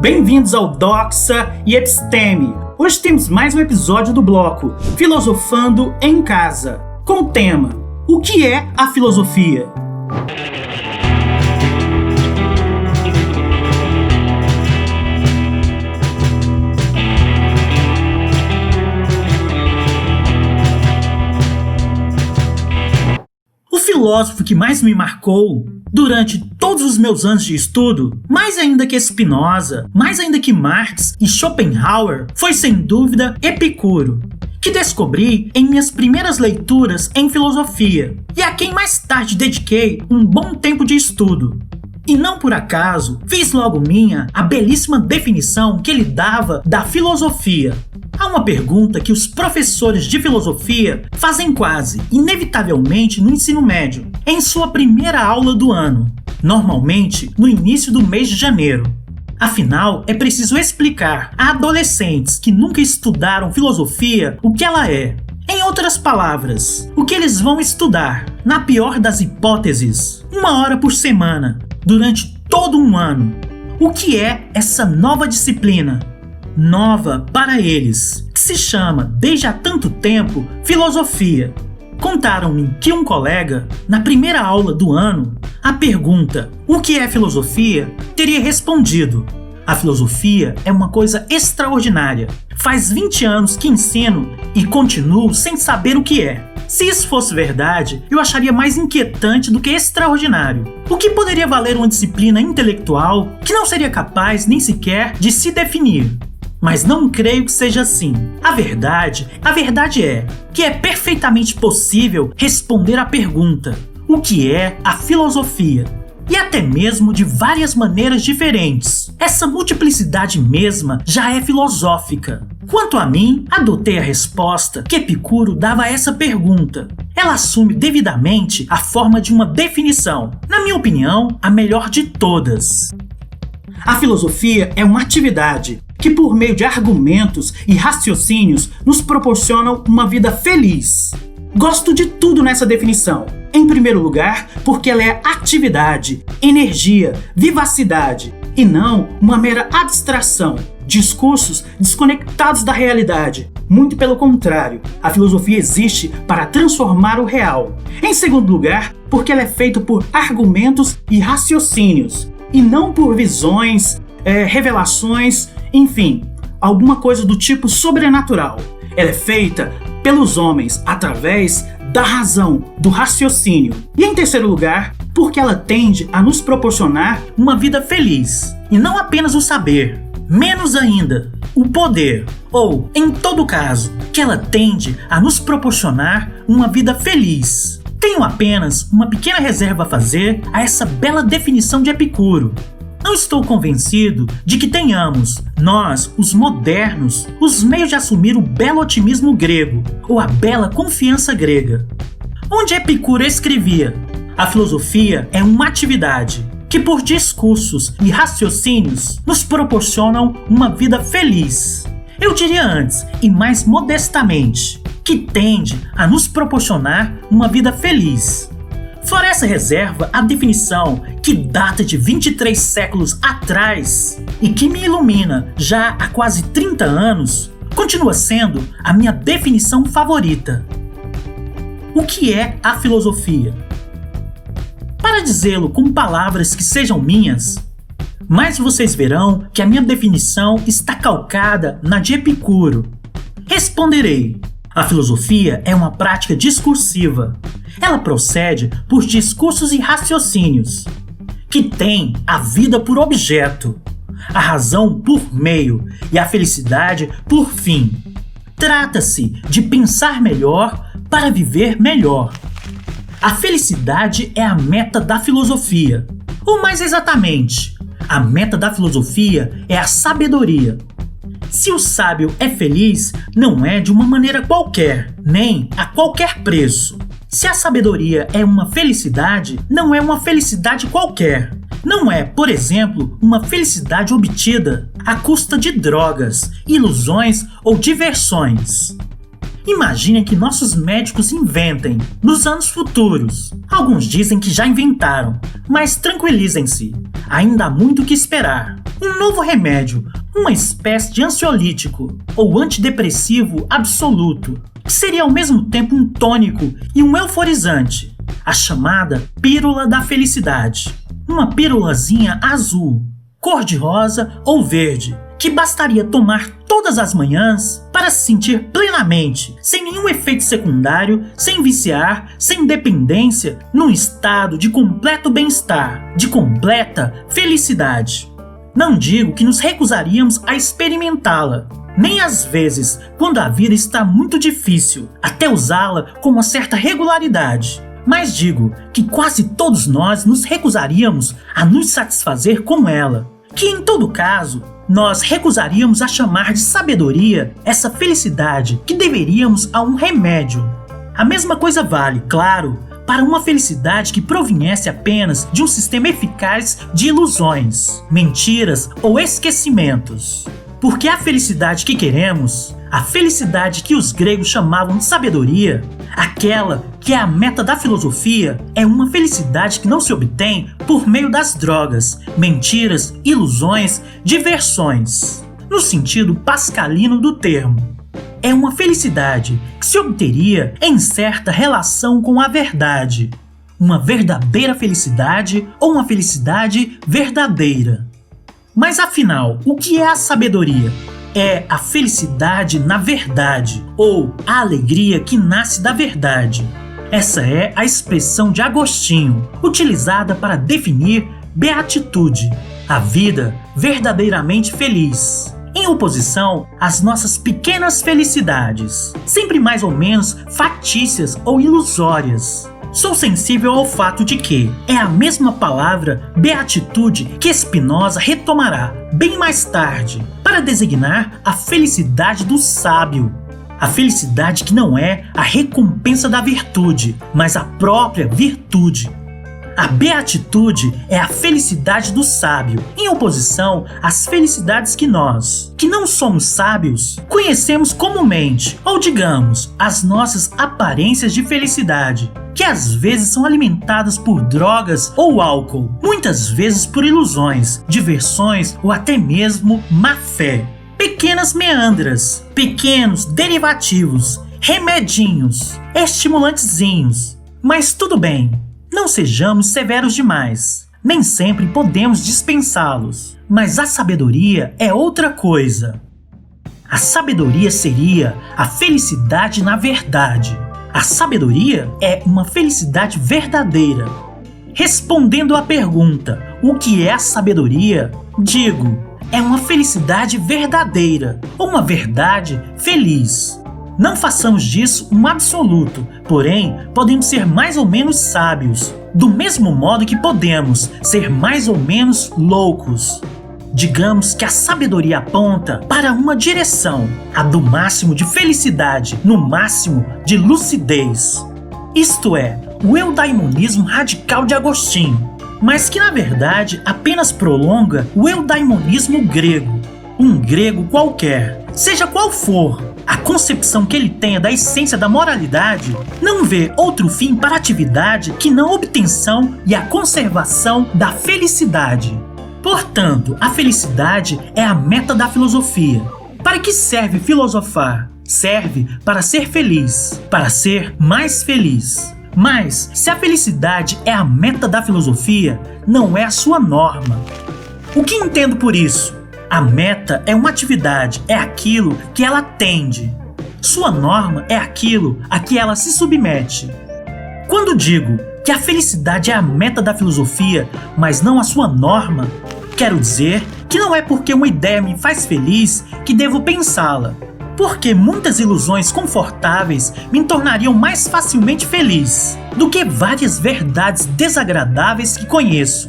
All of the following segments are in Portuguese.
Bem-vindos ao Doxa e Episteme. Hoje temos mais um episódio do bloco Filosofando em Casa, com o tema: o que é a filosofia? O filósofo que mais me marcou durante todos os meus anos de estudo, mais ainda que Spinoza, mais ainda que Marx e Schopenhauer, foi sem dúvida Epicuro, que descobri em minhas primeiras leituras em filosofia, e a quem mais tarde dediquei um bom tempo de estudo. E não por acaso, fiz logo minha a belíssima definição que ele dava da filosofia. Há uma pergunta que os professores de filosofia fazem quase, inevitavelmente, no ensino médio, em sua primeira aula do ano, normalmente no início do mês de janeiro. Afinal, é preciso explicar a adolescentes que nunca estudaram filosofia o que ela é. Em outras palavras, o que eles vão estudar, na pior das hipóteses, 1 hora por semana, durante todo um ano. O que é essa nova disciplina? Nova para eles, que se chama, desde há tanto tempo, filosofia. Contaram-me que um colega, na primeira aula do ano, a pergunta "o que é filosofia?" teria respondido: "A filosofia é uma coisa extraordinária. Faz 20 anos que ensino e continuo sem saber o que é." Se isso fosse verdade, eu acharia mais inquietante do que extraordinário. O que poderia valer uma disciplina intelectual que não seria capaz nem sequer de se definir? Mas não creio que seja assim. A verdade é que é perfeitamente possível responder à pergunta: o que é a filosofia? E até mesmo de várias maneiras diferentes. Essa multiplicidade mesma já é filosófica. Quanto a mim, adotei a resposta que Epicuro dava a essa pergunta. Ela assume devidamente a forma de uma definição, na minha opinião, a melhor de todas. A filosofia é uma atividade que, por meio de argumentos e raciocínios, nos proporcionam uma vida feliz. Gosto de tudo nessa definição. Em primeiro lugar, porque ela é atividade, energia, vivacidade, e não uma mera abstração, discursos desconectados da realidade. Muito pelo contrário, a filosofia existe para transformar o real. Em segundo lugar, porque ela é feita por argumentos e raciocínios, e não por visões, revelações, enfim, alguma coisa do tipo sobrenatural. Ela é feita pelos homens através da razão, do raciocínio. E em terceiro lugar, porque ela tende a nos proporcionar uma vida feliz. E não apenas o saber, menos ainda, o poder. Ou, em todo caso, que ela tende a nos proporcionar uma vida feliz. Tenho apenas uma pequena reserva a fazer a essa bela definição de Epicuro. Não estou convencido de que tenhamos, nós, os modernos, os meios de assumir o belo otimismo grego, ou a bela confiança grega. Onde Epicuro escrevia: a filosofia é uma atividade que, por discursos e raciocínios, nos proporcionam uma vida feliz. Eu diria antes, e mais modestamente, que tende a nos proporcionar uma vida feliz. Fora essa reserva, a definição, que data de 23 séculos atrás e que me ilumina já há quase 30 anos, continua sendo a minha definição favorita. O que é a filosofia? Para dizê-lo com palavras que sejam minhas, mas vocês verão que a minha definição está calcada na de Epicuro. Responderei: a filosofia é uma prática discursiva. Ela procede por discursos e raciocínios, que tem a vida por objeto, a razão por meio e a felicidade por fim. Trata-se de pensar melhor para viver melhor. A felicidade é a meta da filosofia. Ou mais exatamente, a meta da filosofia é a sabedoria. Se o sábio é feliz, não é de uma maneira qualquer, nem a qualquer preço. Se a sabedoria é uma felicidade, não é uma felicidade qualquer. Não é, por exemplo, uma felicidade obtida à custa de drogas, ilusões ou diversões. Imaginem que nossos médicos inventem nos anos futuros. Alguns dizem que já inventaram, mas tranquilizem-se, ainda há muito o que esperar. Um novo remédio, uma espécie de ansiolítico ou antidepressivo absoluto, que seria ao mesmo tempo um tônico e um euforizante, a chamada pílula da felicidade. Uma pílulazinha azul, cor-de-rosa ou verde, que bastaria tomar todas as manhãs para se sentir plenamente, sem nenhum efeito secundário, sem viciar, sem dependência, num estado de completo bem-estar, de completa felicidade. Não digo que nos recusaríamos a experimentá-la, nem às vezes, quando a vida está muito difícil, até usá-la com uma certa regularidade. Mas digo que quase todos nós nos recusaríamos a nos satisfazer com ela, que em todo caso, nós recusaríamos a chamar de sabedoria essa felicidade que deveríamos a um remédio. A mesma coisa vale, claro, para uma felicidade que proviesse apenas de um sistema eficaz de ilusões, mentiras ou esquecimentos. Porque a felicidade que queremos, a felicidade que os gregos chamavam de sabedoria, aquela que é a meta da filosofia, é uma felicidade que não se obtém por meio das drogas, mentiras, ilusões, diversões, no sentido pascalino do termo. É uma felicidade que se obteria em certa relação com a verdade. Uma verdadeira felicidade ou uma felicidade verdadeira. Mas afinal, o que é a sabedoria? É a felicidade na verdade, ou a alegria que nasce da verdade. Essa é a expressão de Agostinho, utilizada para definir beatitude, a vida verdadeiramente feliz, em oposição às nossas pequenas felicidades, sempre mais ou menos factícias ou ilusórias. Sou sensível ao fato de que é a mesma palavra beatitude que Spinoza retomará bem mais tarde para designar a felicidade do sábio. A felicidade que não é a recompensa da virtude, mas a própria virtude. A beatitude é a felicidade do sábio, em oposição às felicidades que nós, que não somos sábios, conhecemos comumente, ou digamos, as nossas aparências de felicidade, que às vezes são alimentadas por drogas ou álcool, muitas vezes por ilusões, diversões ou até mesmo má fé. Pequenas meandras, pequenos derivativos, remedinhos, estimulantezinhos. Mas tudo bem, não sejamos severos demais. Nem sempre podemos dispensá-los. Mas a sabedoria é outra coisa. A sabedoria seria a felicidade na verdade. A sabedoria é uma felicidade verdadeira. Respondendo à pergunta, o que é a sabedoria? Digo, é uma felicidade verdadeira, ou uma verdade feliz. Não façamos disso um absoluto, porém, podemos ser mais ou menos sábios, do mesmo modo que podemos ser mais ou menos loucos. Digamos que a sabedoria aponta para uma direção, a do máximo de felicidade, no máximo de lucidez. Isto é, o eudaimonismo radical de Agostinho, mas que na verdade apenas prolonga o eudaimonismo grego. Um grego qualquer, seja qual for a concepção que ele tenha da essência da moralidade, não vê outro fim para a atividade que não a obtenção e a conservação da felicidade. Portanto, a felicidade é a meta da filosofia. Para que serve filosofar? Serve para ser feliz, para ser mais feliz. Mas, se a felicidade é a meta da filosofia, não é a sua norma. O que entendo por isso? A meta é uma atividade, é aquilo que ela tende. Sua norma é aquilo a que ela se submete. Quando digo que a felicidade é a meta da filosofia, mas não a sua norma, quero dizer que não é porque uma ideia me faz feliz que devo pensá-la. Porque muitas ilusões confortáveis me tornariam mais facilmente feliz do que várias verdades desagradáveis que conheço.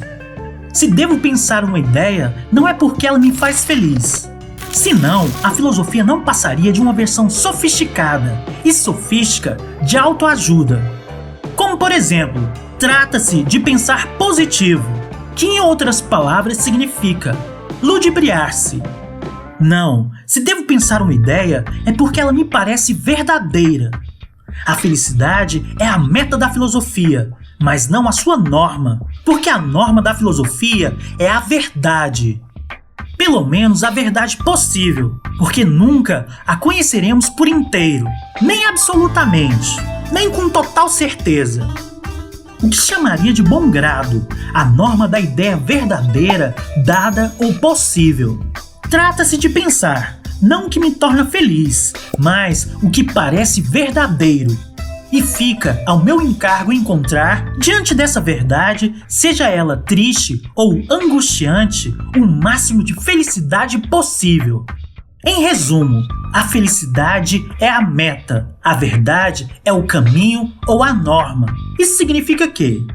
Se devo pensar uma ideia, não é porque ela me faz feliz. Senão, a filosofia não passaria de uma versão sofisticada e sofística de autoajuda. Como, por exemplo, trata-se de pensar positivo, que em outras palavras significa ludibriar-se. Não, se devo pensar uma ideia, é porque ela me parece verdadeira. A felicidade é a meta da filosofia, mas não a sua norma, porque a norma da filosofia é a verdade. Pelo menos a verdade possível, porque nunca a conheceremos por inteiro, nem absolutamente, nem com total certeza. O que chamaria de bom grado a norma da ideia verdadeira, dada ou possível. Trata-se de pensar, não o que me torna feliz, mas o que parece verdadeiro. E fica ao meu encargo encontrar, diante dessa verdade, seja ela triste ou angustiante, o máximo de felicidade possível. Em resumo, a felicidade é a meta, a verdade é o caminho ou a norma. Isso significa que,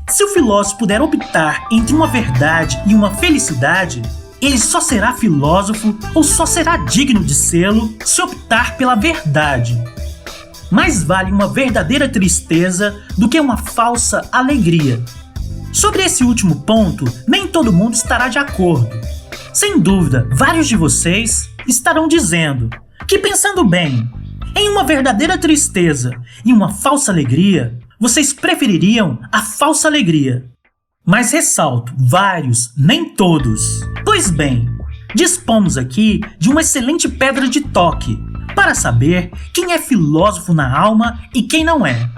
se o filósofo puder optar entre uma verdade e uma felicidade, ele só será filósofo ou só será digno de sê-lo se optar pela verdade. Mais vale uma verdadeira tristeza do que uma falsa alegria. Sobre esse último ponto, nem todo mundo estará de acordo. Sem dúvida, vários de vocês estarão dizendo que, pensando bem, em uma verdadeira tristeza e uma falsa alegria, vocês prefeririam a falsa alegria. Mas ressalto, vários, nem todos. Pois bem, dispomos aqui de uma excelente pedra de toque para saber quem é filósofo na alma e quem não é.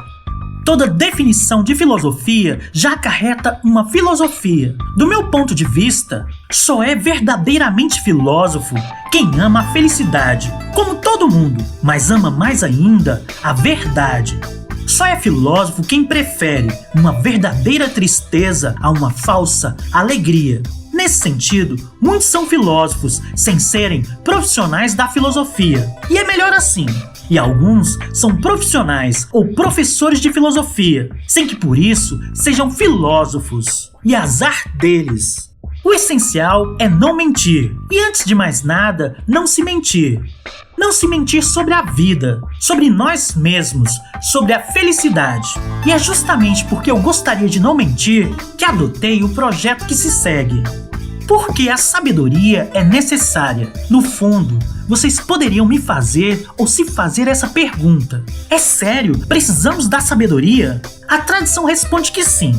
Toda definição de filosofia já acarreta uma filosofia. Do meu ponto de vista, só é verdadeiramente filósofo quem ama a felicidade, como todo mundo, mas ama mais ainda a verdade. Só é filósofo quem prefere uma verdadeira tristeza a uma falsa alegria. Nesse sentido, muitos são filósofos sem serem profissionais da filosofia. E é melhor assim. E alguns são profissionais ou professores de filosofia, sem que por isso sejam filósofos. E azar deles. O essencial é não mentir. E antes de mais nada, não se mentir. Não se mentir sobre a vida, sobre nós mesmos, sobre a felicidade. E é justamente porque eu gostaria de não mentir que adotei o projeto que se segue. Porque a sabedoria é necessária. No fundo, vocês poderiam me fazer ou se fazer essa pergunta. É sério? Precisamos da sabedoria? A tradição responde que sim.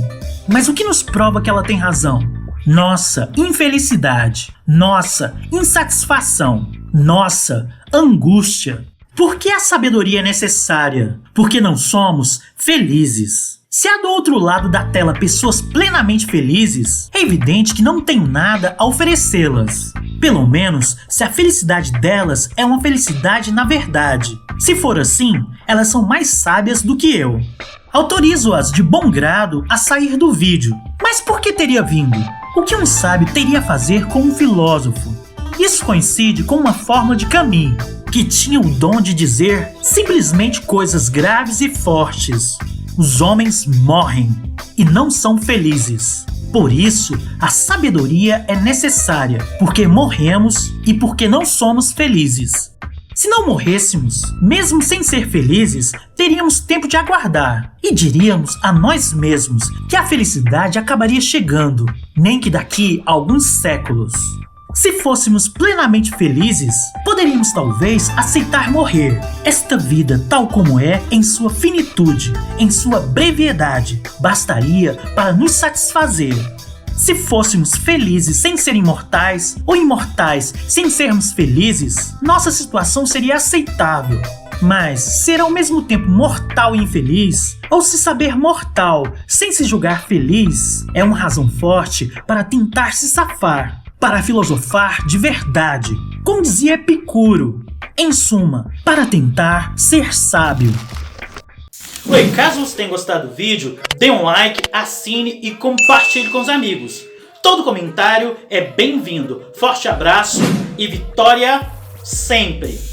Mas o que nos prova que ela tem razão? Nossa infelicidade. Nossa insatisfação. Nossa angústia. Por que a sabedoria é necessária? Porque não somos felizes. Se há do outro lado da tela pessoas plenamente felizes, é evidente que não tenho nada a oferecê-las. Pelo menos, se a felicidade delas é uma felicidade na verdade. Se for assim, elas são mais sábias do que eu. Autorizo-as de bom grado a sair do vídeo. Mas por que teria vindo? O que um sábio teria a fazer com um filósofo? Isso coincide com uma fórmula de Camus, que tinha o dom de dizer simplesmente coisas graves e fortes. Os homens morrem e não são felizes. Por isso, a sabedoria é necessária, porque morremos e porque não somos felizes. Se não morrêssemos, mesmo sem ser felizes, teríamos tempo de aguardar e diríamos a nós mesmos que a felicidade acabaria chegando, nem que daqui a alguns séculos. Se fôssemos plenamente felizes, poderíamos talvez aceitar morrer. Esta vida, tal como é, em sua finitude, em sua brevidade, bastaria para nos satisfazer. Se fôssemos felizes sem ser imortais, ou imortais sem sermos felizes, nossa situação seria aceitável. Mas ser ao mesmo tempo mortal e infeliz, ou se saber mortal sem se julgar feliz, é uma razão forte para tentar se safar. Para filosofar de verdade, como dizia Epicuro. Em suma, para tentar ser sábio. Oi, caso você tenha gostado do vídeo, dê um like, assine e compartilhe com os amigos. Todo comentário é bem-vindo. Forte abraço e vitória sempre!